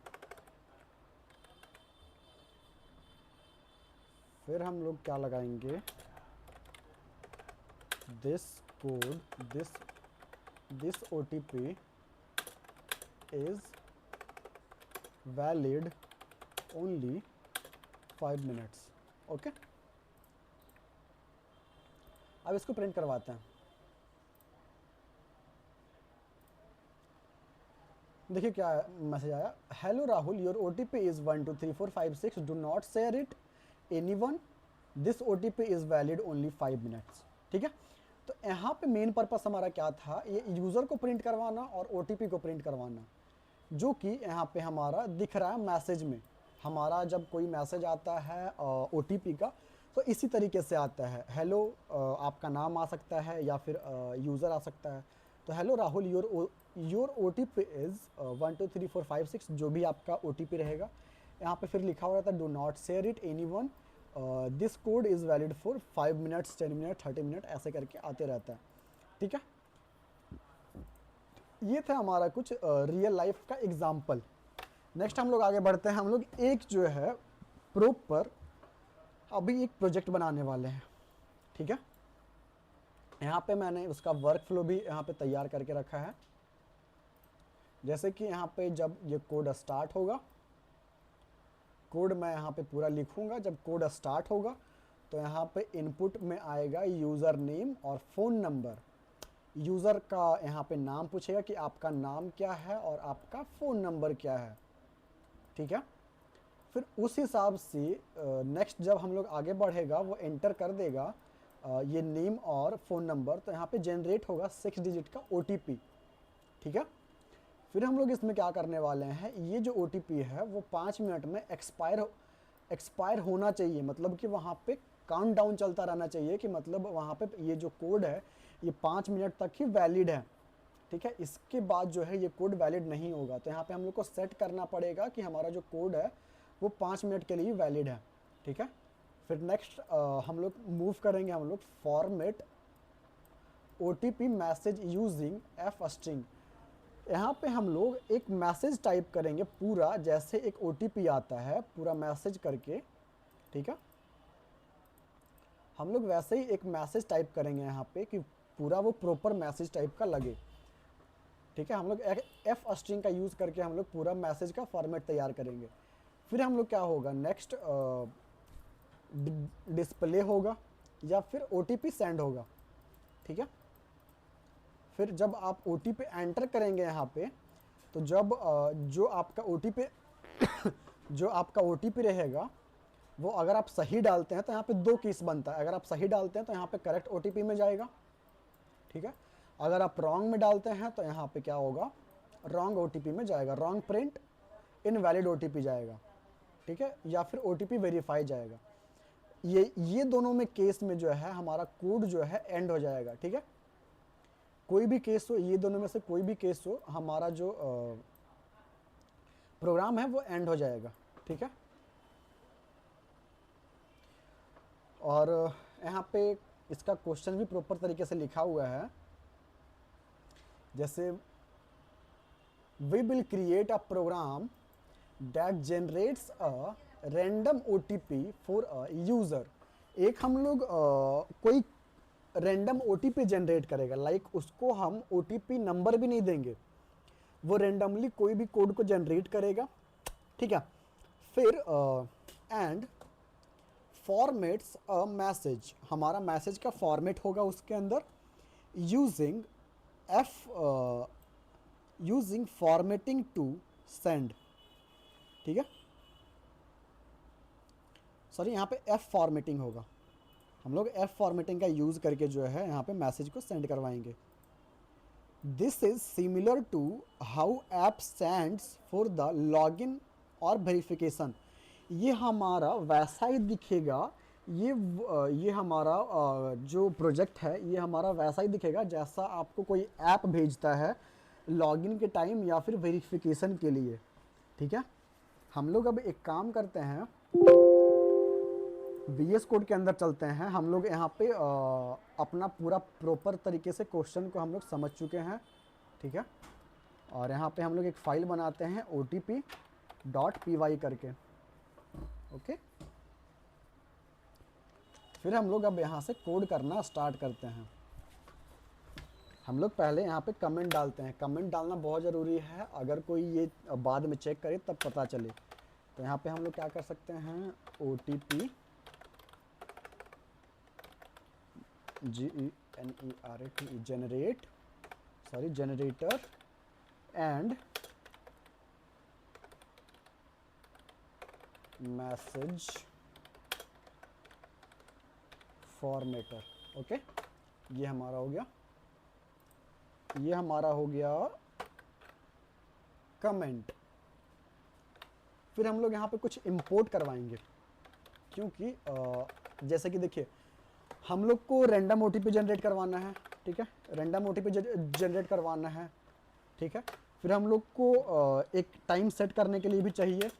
फिर हम लोग क्या लगाएंगे, this code this OTP is valid only 5 minutes. Okay, अब इसको प्रिंट करवाते हैं। देखिए क्या मैसेज आया, hello Rahul your OTP is 1 2 3 4 5 6, do not share it anyone, this OTP is valid only 5 minutes. ठीक है, तो यहाँ पे मेन पर्पस हमारा क्या था, ये यूज़र को प्रिंट करवाना और OTP को प्रिंट करवाना, जो कि यहाँ पे हमारा दिख रहा है मैसेज में। हमारा जब कोई मैसेज आता है OTP का, तो इसी तरीके से आता है, हेलो आपका नाम आ सकता है या फिर यूज़र आ सकता है। तो hello Rahul your OTP is 1 2 3 4 5 6, जो भी आपका OTP रहेगा। यहाँ पे फिर लिखा हुआ रहता है, do not share it anyone, this code is valid for 5 minutes 10 minute 30 minute, ऐसे करके आते रहता है। ठीक है, ये था हमारा कुछ रियल लाइफ का एग्जाम्पल। नेक्स्ट हम लोग आगे बढ़ते हैं। हम लोग एक जो है प्रॉपर अभी एक प्रोजेक्ट बनाने वाले हैं। ठीक है, यहाँ पे मैंने उसका वर्क फ्लो भी यहाँ पे तैयार करके रखा है। जैसे कि यहाँ पे जब ये कोड स्टार्ट होगा, कोड मैं यहाँ पे पूरा लिखूंगा। जब कोड स्टार्ट होगा तो यहाँ पे इनपुट में आएगा यूज़र नेम और फ़ोन नंबर। यूज़र का यहाँ पे नाम पूछेगा कि आपका नाम क्या है और आपका फ़ोन नंबर क्या है। ठीक है, फिर उस हिसाब से नेक्स्ट जब हम लोग आगे बढ़ेगा, वो एंटर कर देगा ये नेम और फ़ोन नंबर, तो यहाँ पे जनरेट होगा 6 डिजिट का OTP। ठीक है, फिर हम लोग इसमें क्या करने वाले हैं, ये जो OTP है वो 5 मिनट में एक्सपायर होना चाहिए। मतलब कि वहाँ पे काउंट डाउन चलता रहना चाहिए कि मतलब वहाँ पे ये जो कोड है ये 5 मिनट तक ही वैलिड है। ठीक है, इसके बाद जो है ये कोड वैलिड नहीं होगा। तो यहाँ पे हम लोग को सेट करना पड़ेगा कि हमारा जो कोड है वो 5 मिनट के लिए वैलिड है। ठीक है, फिर नेक्स्ट हम लोग मूव करेंगे, हम लोग format OTP message using F string. यहाँ पे हम लोग एक मैसेज टाइप करेंगे पूरा, जैसे एक OTP आता है पूरा मैसेज करके। ठीक है, हम लोग वैसे ही एक मैसेज टाइप करेंगे यहाँ पे कि पूरा वो प्रॉपर मैसेज टाइप का लगे। ठीक है, हम लोग F स्ट्रिंग का यूज़ करके हम लोग पूरा मैसेज का फॉर्मेट तैयार करेंगे। फिर हम लोग क्या होगा, नेक्स्ट डिस्प्ले होगा या फिर OTP सेंड होगा। ठीक है, फिर जब आप OTP एंटर करेंगे यहाँ पे, तो जब जो आपका OTP रहेगा वो अगर आप सही डालते हैं तो यहाँ पे 2 केस बनता है। अगर आप सही डालते हैं तो यहाँ पे करेक्ट OTP में जाएगा। ठीक है, अगर आप रॉन्ग में डालते हैं तो यहाँ पे क्या होगा, रॉन्ग OTP में जाएगा, रॉन्ग प्रिंट इनवैलिड OTP जाएगा। ठीक है, या फिर OTP वेरीफाई जाएगा। ये दोनों में केस में जो है हमारा कोड जो है एंड हो जाएगा। ठीक है, कोई भी केस हो, ये दोनों में से कोई भी केस हो, हमारा जो प्रोग्राम है वो एंड हो जाएगा। ठीक है, और यहाँ पे इसका क्वेश्चन भी प्रॉपर तरीके से लिखा हुआ है। जैसे we will create a program that generates a random OTP for a user. एक हम लोग कोई रैंडम ओटीपी जनरेट करेगा, लाइक उसको हम ओटीपी नंबर भी नहीं देंगे, वो रैंडमली कोई भी कोड को जनरेट करेगा, ठीक है। फिर एंड फॉर्मेट्स अ मैसेज, हमारा मैसेज का फॉर्मेट होगा उसके अंदर using using formatting to send, ठीक है। सॉरी, यहाँ पे एफ फॉर्मेटिंग होगा, हम लोग एफ फॉर्मेटिंग का यूज़ करके जो है यहाँ पे मैसेज को सेंड करवाएंगे। This is similar to how app sends for the login और वेरिफिकेशन। ये हमारा वैसा ही दिखेगा, ये हमारा जो प्रोजेक्ट है ये हमारा वैसा ही दिखेगा जैसा आपको कोई ऐप भेजता है लॉगिन के टाइम या फिर वेरिफिकेशन के लिए, ठीक है। हम लोग अब एक काम करते हैं, VS कोड के अंदर चलते हैं। हम लोग यहाँ पे अपना पूरा प्रॉपर तरीके से क्वेश्चन को हम लोग समझ चुके हैं, ठीक है। और यहाँ पे हम लोग एक फाइल बनाते हैं otp.py करके, ओके। फिर हम लोग अब यहाँ से कोड करना स्टार्ट करते हैं। हम लोग पहले यहाँ पे कमेंट डालते हैं, कमेंट डालना बहुत ज़रूरी है, अगर कोई ये बाद में चेक करे तब पता चले। तो यहाँ पे हम लोग क्या कर सकते हैं, OTP GENERATE generator and message formatter, okay. ये हमारा हो गया, ये हमारा हो गया कमेंट। फिर हम लोग यहाँ पे कुछ इंपोर्ट करवाएंगे, क्योंकि जैसे कि देखिए हम लोग को रैंडम ओटीपी जनरेट करवाना है, ठीक है, रैंडम ओटीपी जनरेट करवाना है, ठीक है। फिर हम लोग को एक टाइम सेट करने के लिए भी चाहिए,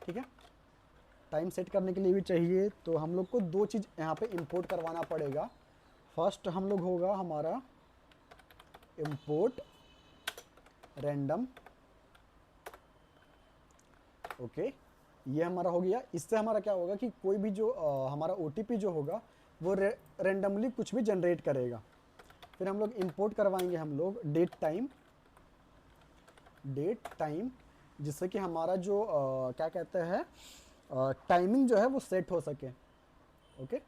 ठीक है, टाइम सेट करने के लिए भी चाहिए। तो हम लोग को दो चीज़ यहाँ पे इंपोर्ट करवाना पड़ेगा। फर्स्ट हम लोग होगा हमारा इंपोर्ट रैंडम, ओके, ये हमारा हो गया। इससे हमारा क्या होगा कि कोई भी जो हमारा ओटीपी जो होगा वो रैंडमली कुछ भी जनरेट करेगा। फिर हम लोग इंपोर्ट करवाएंगे हम लोग डेट टाइम, जिससे कि हमारा जो क्या कहते हैं टाइमिंग जो है वो सेट हो सके, ओके।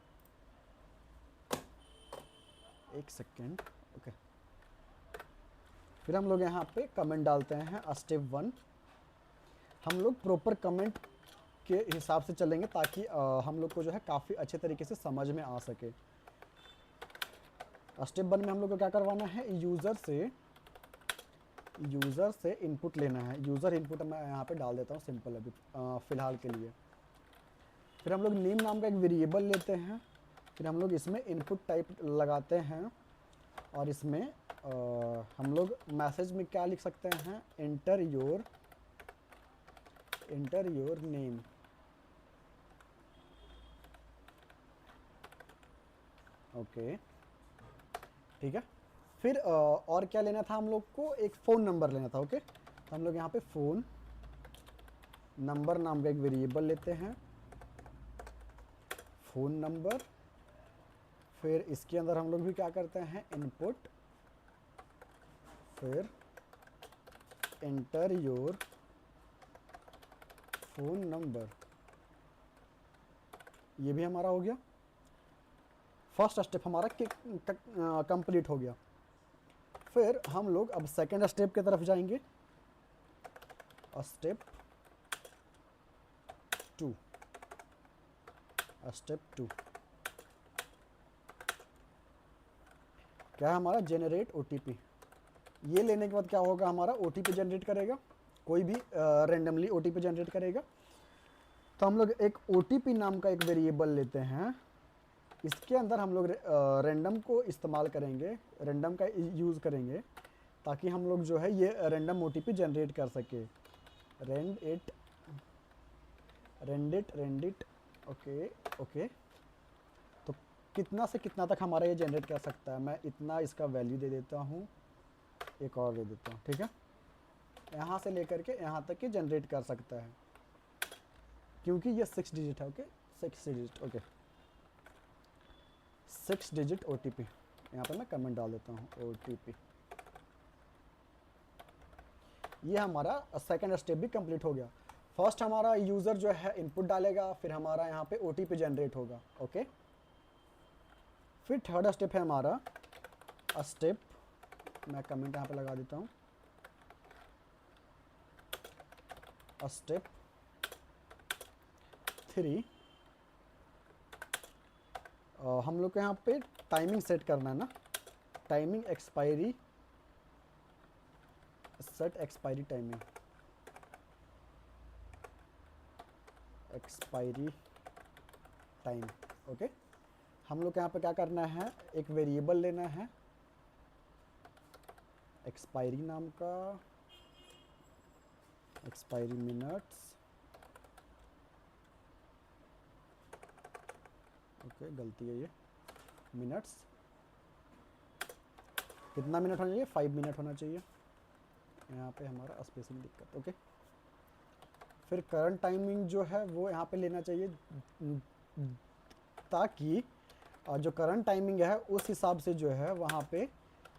एक सेकेंड, ओके। फिर हम लोग यहाँ पे कमेंट डालते हैं स्टेप 1। हम लोग प्रॉपर कमेंट के हिसाब से चलेंगे ताकि हम लोग को जो है काफ़ी अच्छे तरीके से समझ में आ सके। स्टेप 1 में हम लोग को क्या करवाना है, यूज़र से इनपुट लेना है। यूज़र इनपुट मैं यहाँ पे डाल देता हूँ सिंपल अभी फ़िलहाल के लिए। फिर हम लोग नेम नाम का एक वेरिएबल लेते हैं। फिर हम लोग इसमें इनपुट टाइप लगाते हैं और इसमें हम लोग मैसेज में क्या लिख सकते हैं, एंटर योर नेम, ओके, ठीक है। फिर और क्या लेना था हम लोग को, एक फ़ोन नंबर लेना था, ओके। तो हम लोग यहाँ पे फ़ोन नंबर नाम का एक वेरिएबल लेते हैं, फ़ोन नंबर। फिर इसके अंदर हम लोग भी क्या करते हैं, इनपुट, फिर एंटर योर फ़ोन नंबर, ये भी हमारा हो गया। फर्स्ट स्टेप हमारा कंप्लीट हो गया। फिर हम लोग अब सेकेंड स्टेप की तरफ जाएंगे, स्टेप 2। क्या है हमारा, जेनरेट ओटीपी। ये लेने के बाद क्या होगा, हमारा ओटीपी जनरेट करेगा, कोई भी रैंडमली ओटीपी जनरेट करेगा। तो हम लोग एक ओटीपी नाम का एक वेरिएबल लेते हैं, इसके अंदर हम लोग रैंडम को इस्तेमाल करेंगे, रैंडम का यूज़ करेंगे ताकि हम लोग जो है ये रैंडम ओटीपी जनरेट कर सके। रेंडिट, ओके। तो कितना से कितना तक हमारा ये जनरेट कर सकता है, मैं इतना इसका वैल्यू दे देता हूँ, एक और दे देता हूँ, ठीक है। यहाँ से लेकर के यहाँ तक ये जनरेट कर सकता है, क्योंकि ये 6 डिजिट है। Okay 6 digit. Okay 6 digit OTP। यहाँ पे मैं कमेंट डाल देता हूँ OTP। ये हमारा सेकंड स्टेप भी कंप्लीट हो गया। फर्स्ट हमारा यूज़र जो है इनपुट डालेगा, फिर हमारा यहाँ पे OTP जनरेट होगा। ओके फिर थर्ड स्टेप है हमारा स्टेप, मैं कमेंट यहाँ पे लगा देता हूँ, स्टेप 3। हम लोग को यहाँ पे टाइमिंग सेट करना है ना, timing expiry, set expiry timing, expiry time. Okay हम लोग को यहाँ पे क्या करना है, एक वेरिएबल लेना है एक्सपायरी नाम का, एक्सपायरी मिनट्स। ओके गलती है ये, मिनट्स कितना मिनट होना चाहिए, 5 मिनट होना चाहिए। यहाँ पे हमारा स्पेसिंग दिक्कत। ओके फिर करंट टाइमिंग जो है वो यहाँ पे लेना चाहिए, ताकि जो करंट टाइमिंग है उस हिसाब से जो है वहाँ पे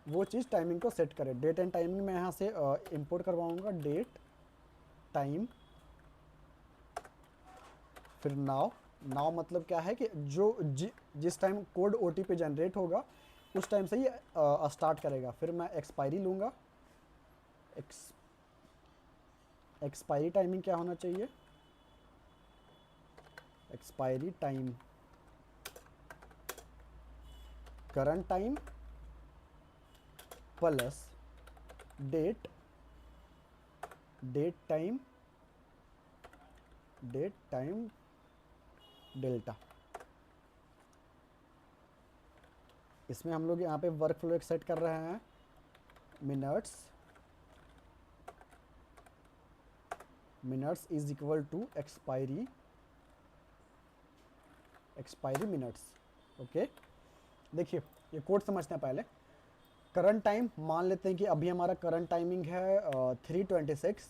वो चीज़ टाइमिंग को सेट करे। डेट एंड टाइमिंग मैं यहाँ से इंपोर्ट करवाऊँगा, डेट टाइम, फिर नाउ। नाउ मतलब क्या है कि जिस टाइम कोड OTP जनरेट होगा उस टाइम से ही स्टार्ट करेगा। फिर मैं एक्सपायरी लूँगा, एक्सपायरी टाइमिंग क्या होना चाहिए, expiry time current time plus date, date time delta. इसमें हम लोग यहाँ पे वर्क फ्लो एक सेट कर रहे हैं, minutes is equal to expiry minutes. Okay देखिए ये कोड समझते हैं पहले। करंट टाइम मान लेते हैं कि अभी हमारा करंट टाइमिंग है 3:26।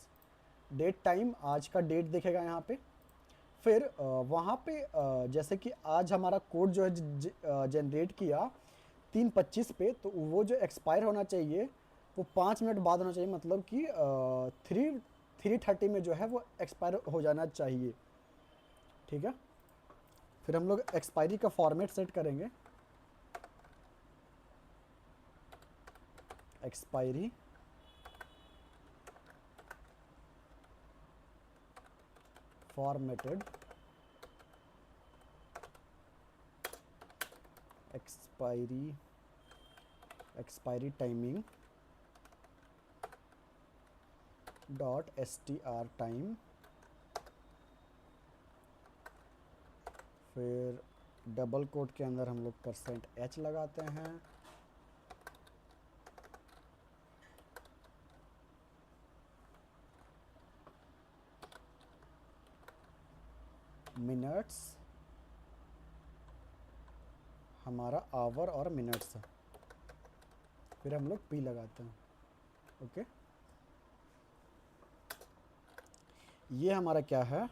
डेट टाइम आज का डेट दिखेगा यहाँ पे। फिर वहाँ पे जैसे कि आज हमारा कोड जो है जनरेट किया 3:25 पे, तो वो जो एक्सपायर होना चाहिए वो 5 मिनट बाद होना चाहिए, मतलब कि 3:30 में जो है वो एक्सपायर हो जाना चाहिए। ठीक है फिर हम लोग एक्सपायरी का फॉर्मेट सेट करेंगे, expiry formatted, expiry timing .str time, फिर डबल कोट के अंदर हम लोग %h लगाते हैं, मिनट्स हमारा आवर और मिनट्स है, फिर हम लोग p लगाते हैं। ओके ये हमारा क्या है,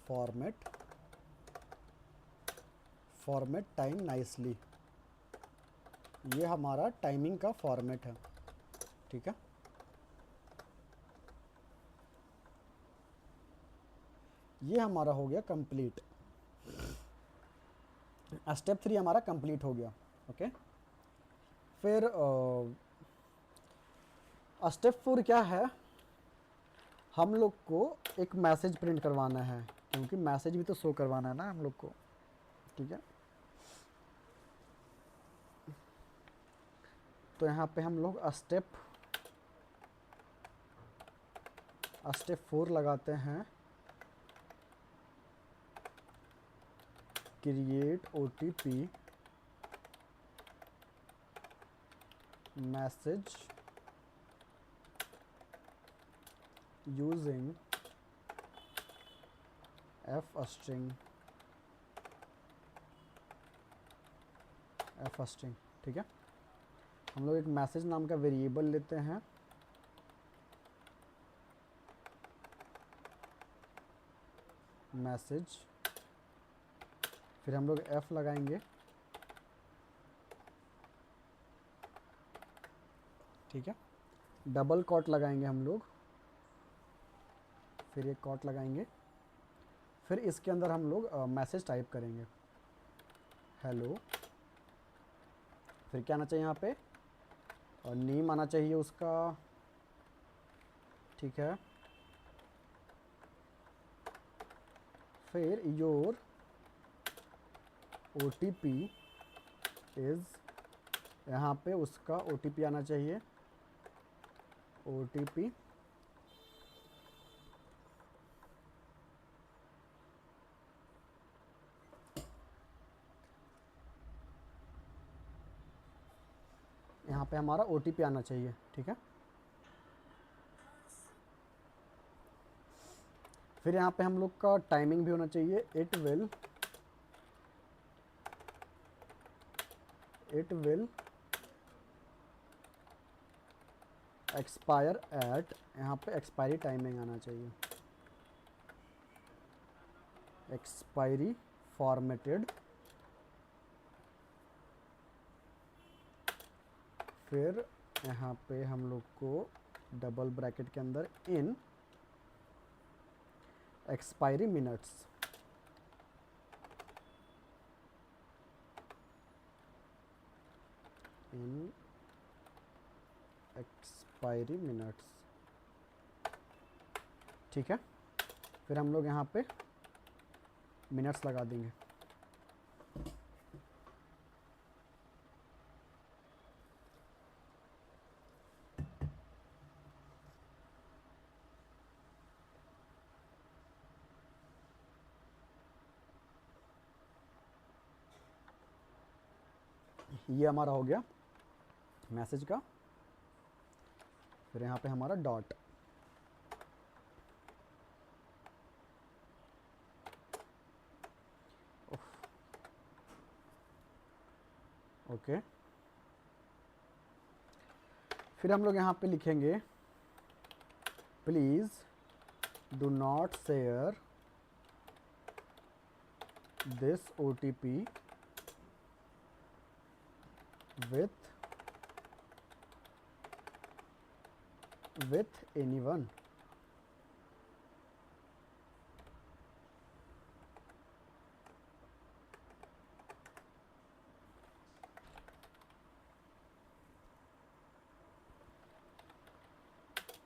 फॉर्मेट टाइम नाइसली, ये हमारा टाइमिंग का फॉर्मेट है। ठीक है ये हमारा हो गया कंप्लीट, स्टेप 3 हमारा कंप्लीट हो गया। ओके फिर स्टेप 4 क्या है, हम लोग को एक मैसेज प्रिंट करवाना है, क्योंकि मैसेज भी तो शो करवाना है ना हम लोग को। ठीक है तो यहाँ पे हम लोग स्टेप 4 लगाते हैं, create OTP message using f string। ठीक है हम लोग एक मैसेज नाम का वेरिएबल लेते हैं, मैसेज, फिर हम लोग f लगाएंगे, ठीक है, डबल कॉट लगाएंगे हम लोग, फिर एक कॉट लगाएंगे, फिर इसके अंदर हम लोग मैसेज टाइप करेंगे, हेलो, फिर क्या आना चाहिए यहाँ पे, और नेम आना चाहिए उसका, ठीक है, फिर योर OTP इज़, यहाँ पे उसका OTP आना चाहिए, OTP यहाँ पे हमारा OTP आना चाहिए, ठीक है। फिर यहाँ पे हम लोग का टाइमिंग भी होना चाहिए, इट विल एक्सपायर एट, यहाँ पे एक्सपायरी टाइमिंग आना चाहिए, एक्सपायरी फॉर्मेटेड, फिर यहाँ पे हम लोग को डबल ब्रैकेट के अंदर इन एक्सपायरी मिनट्स, इन एक्सपायरी मिनट्स, ठीक है। फिर हम लोग यहाँ पे मिनट्स लगा देंगे। ये हमारा हो गया मैसेज का, फिर यहाँ पे हमारा डॉट, ओके। फिर हम लोग यहाँ पे लिखेंगे, please do not share this OTP with anyone,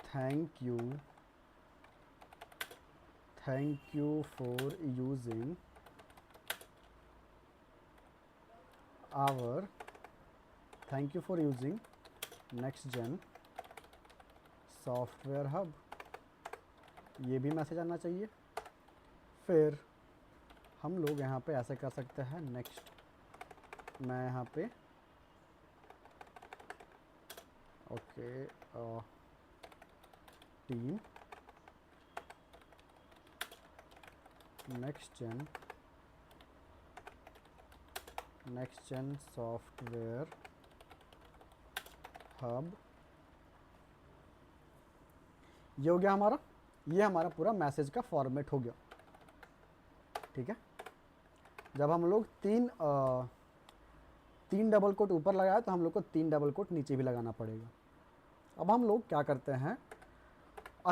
thank you for using our, thank you for using next gen software hub, ये भी मैसेज आना चाहिए। फिर हम लोग यहाँ पे ऐसे कर सकते हैं, नेक्स्ट, मैं यहाँ पे okay, team next gen software hub, ये हो गया हमारा, ये हमारा पूरा मैसेज का फॉर्मेट हो गया, ठीक है। जब हम लोग तीन डबल कोट ऊपर लगाए तो हम लोग को 3 डबल कोट नीचे भी लगाना पड़ेगा। अब हम लोग क्या करते हैं,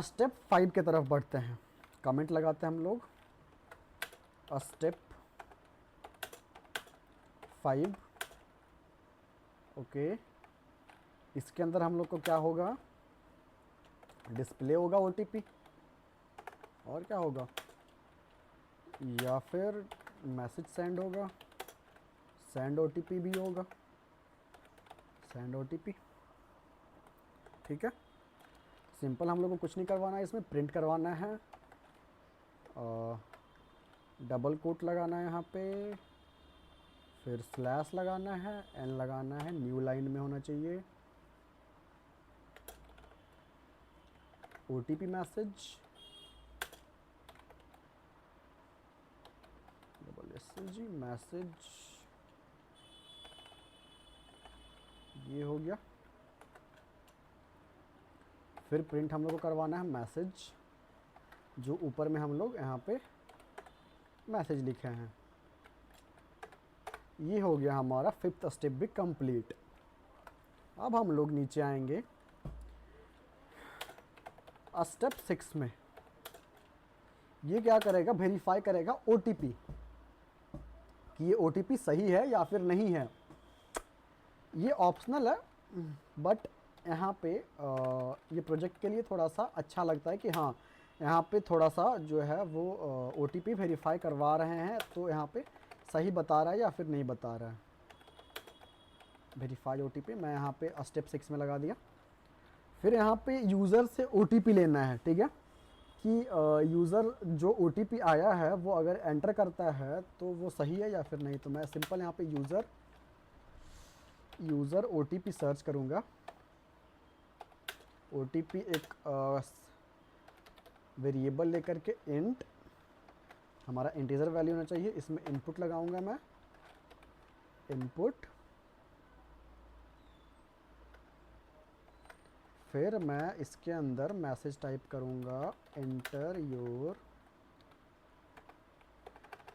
स्टेप 5 की तरफ बढ़ते हैं, कमेंट लगाते हैं हम लोग, स्टेप 5, ओके। इसके अंदर हम लोग को क्या होगा, डिस्प्ले होगा OTP, और क्या होगा, या फिर मैसेज सेंड होगा, सेंड OTP भी होगा, सेंड OTP, ठीक है। सिंपल, हम लोग को कुछ नहीं करवाना है, इसमें प्रिंट करवाना है, डबल कोट लगाना है यहाँ पे, फिर स्लैश लगाना है, एन लगाना है, न्यू लाइन में होना चाहिए, OTP message, double SG message, ये हो गया। फिर प्रिंट हम लोग को करवाना है मैसेज, जो ऊपर में हम लोग यहाँ पे मैसेज लिखे हैं। ये हो गया हमारा 5th स्टेप भी कंप्लीट। अब हम लोग नीचे आएंगे स्टेप 6 में। ये क्या करेगा, वेरीफाई करेगा OTP कि ये OTP सही है या फिर नहीं है। ये ऑप्शनल है, बट यहाँ पे ये प्रोजेक्ट के लिए थोड़ा सा अच्छा लगता है कि हाँ, यहाँ पे थोड़ा सा जो है वो OTP वेरीफाई करवा रहे हैं, तो यहाँ पे सही बता रहा है या फिर नहीं बता रहा है। वेरीफाइड OTP मैं यहाँ पे स्टेप 6 में लगा दिया। फिर यहाँ पे यूज़र से OTP लेना है, ठीक है, कि यूज़र जो OTP आया है वो अगर एंटर करता है तो वो सही है या फिर नहीं। तो मैं सिंपल यहाँ पे यूज़र OTP सर्च करूँगा। OTP एक वेरिएबल लेकर के इंट, हमारा इंटीजर वैल्यू होना चाहिए, इसमें इनपुट लगाऊंगा मैं, इनपुट। फिर मैं इसके अंदर मैसेज टाइप करूँगा, enter your,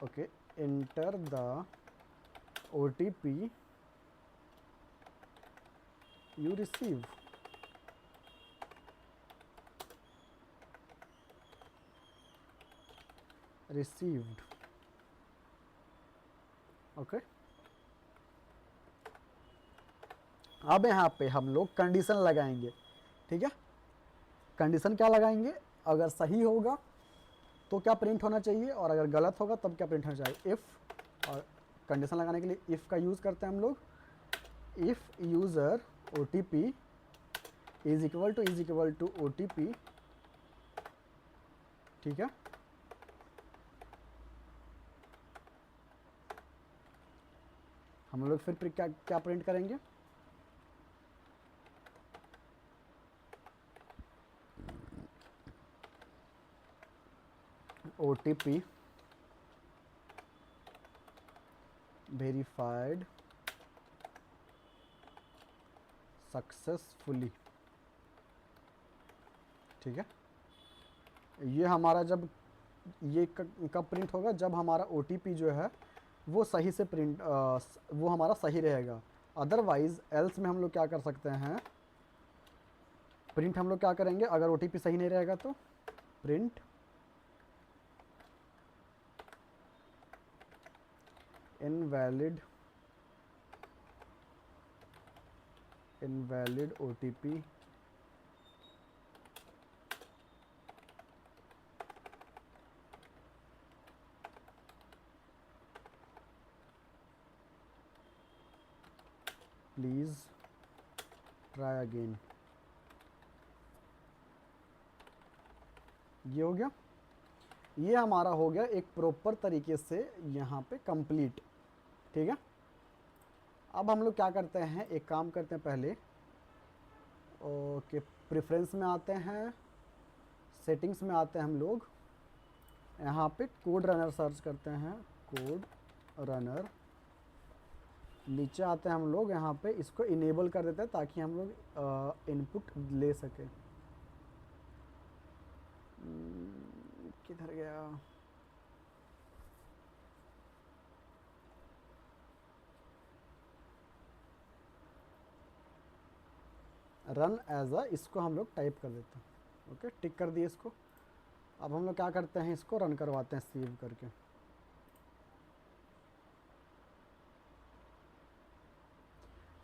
okay, enter the OTP you receive. Received, okay. अब यहाँ पे हम लोग कंडीशन लगाएंगे, ठीक है। कंडीशन क्या लगाएंगे, अगर सही होगा तो क्या प्रिंट होना चाहिए और अगर गलत होगा तब क्या प्रिंट होना चाहिए। इफ़, और कंडीशन लगाने के लिए इफ़ का यूज़ करते हैं हम लोग। If user OTP is equal to OTP, ठीक है। हम लोग फिर क्या क्या प्रिंट करेंगे, OTP वेरीफाइड सक्सेसफुली, ठीक है। ये हमारा जब ये कब प्रिंट होगा, जब हमारा OTP जो है वो सही से प्रिंट वो हमारा सही रहेगा। अदरवाइज़ एल्स में हम लोग क्या कर सकते हैं, प्रिंट हम लोग क्या करेंगे, अगर OTP सही नहीं रहेगा तो print invalid OTP please try again. ये हो गया। ये हमारा हो गया एक प्रॉपर तरीके से यहाँ पे कंप्लीट, ठीक है। अब हम लोग क्या करते हैं, एक काम करते हैं पहले, ओके, प्रेफरेंस में आते हैं, सेटिंग्स में आते हैं हम लोग, यहाँ पे कोड रनर सर्च करते हैं, कोड रनर। नीचे आते हैं हम लोग, यहाँ पे इसको इनेबल कर देते हैं ताकि हम लोग इनपुट ले सकें। किधर गया, रन एज अ, इसको हम लोग टाइप कर देते हैं, ओके, टिक कर दिए इसको। अब हम लोग क्या करते हैं, इसको रन करवाते हैं सेव करके।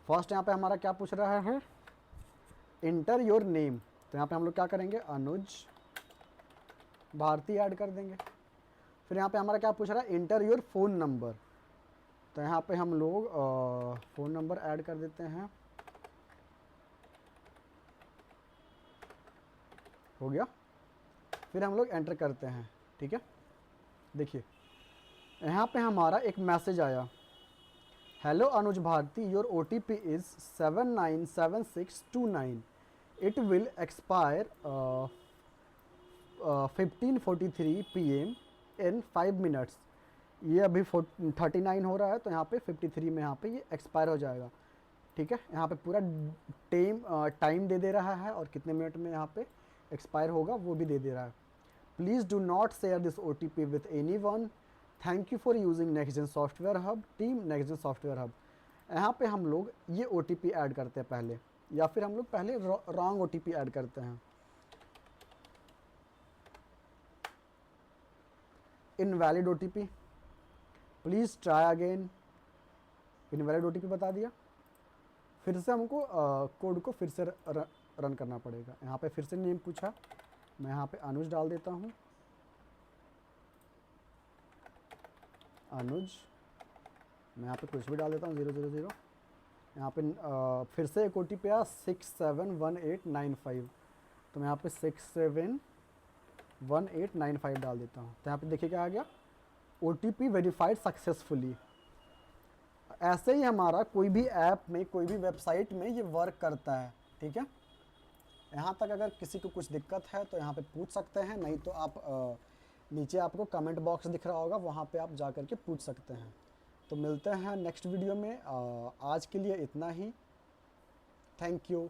फर्स्ट यहाँ पे हमारा क्या पूछ रहा है, इंटर योर नेम, तो यहाँ पे हम लोग क्या करेंगे, अनुज भारती ऐड कर देंगे। फिर यहाँ पे हमारा क्या पूछ रहा है, इंटर योर फ़ोन नंबर, तो यहाँ पे हम लोग फ़ोन नंबर ऐड कर देते हैं। हो गया। फिर हम लोग एंटर करते हैं, ठीक है। देखिए यहाँ पे हमारा एक मैसेज आया, hello Anuj Bharti, your OTP is 797629, it will expire 15:43 PM in 5 minutes. ये अभी 39 हो रहा है, तो यहाँ पे 53 में यहाँ पे ये एक्सपायर हो जाएगा। ठीक है, यहाँ पे पूरा टाइम दे दे रहा है और कितने मिनट में यहाँ पे एक्सपायर होगा वो भी दे दे रहा है। Please do not share this OTP with anyone. Thank you for using next gen software hub, team next gen software hub. यहाँ पे हम लोग ये OTP ऐड करते हैं पहले, या फिर हम लोग पहले रॉन्ग OTP ऐड करते हैं। Invalid OTP, please try again. Invalid OTP बता दिया। फिर से हमको कोड को फिर से रन करना पड़ेगा। यहाँ पे फिर से नेम पूछा, मैं यहाँ पे अनुज डाल देता हूँ, अनुज। मैं यहाँ पे कुछ भी डाल देता हूँ, 000। यहाँ पे फिर से एक OTP आया 671895, तो मैं यहाँ पे 671895 डाल देता हूँ। तो यहाँ पे देखिए क्या आ गया, OTP वेरीफाइड सक्सेसफुली। ऐसे ही हमारा कोई भी ऐप में, कोई भी वेबसाइट में ये वर्क करता है, ठीक है। यहाँ तक अगर किसी को कुछ दिक्कत है तो यहाँ पे पूछ सकते हैं, नहीं तो आप नीचे आपको कमेंट बॉक्स दिख रहा होगा, वहाँ पे आप जा कर के पूछ सकते हैं। तो मिलते हैं नेक्स्ट वीडियो में। आज के लिए इतना ही। Thank you.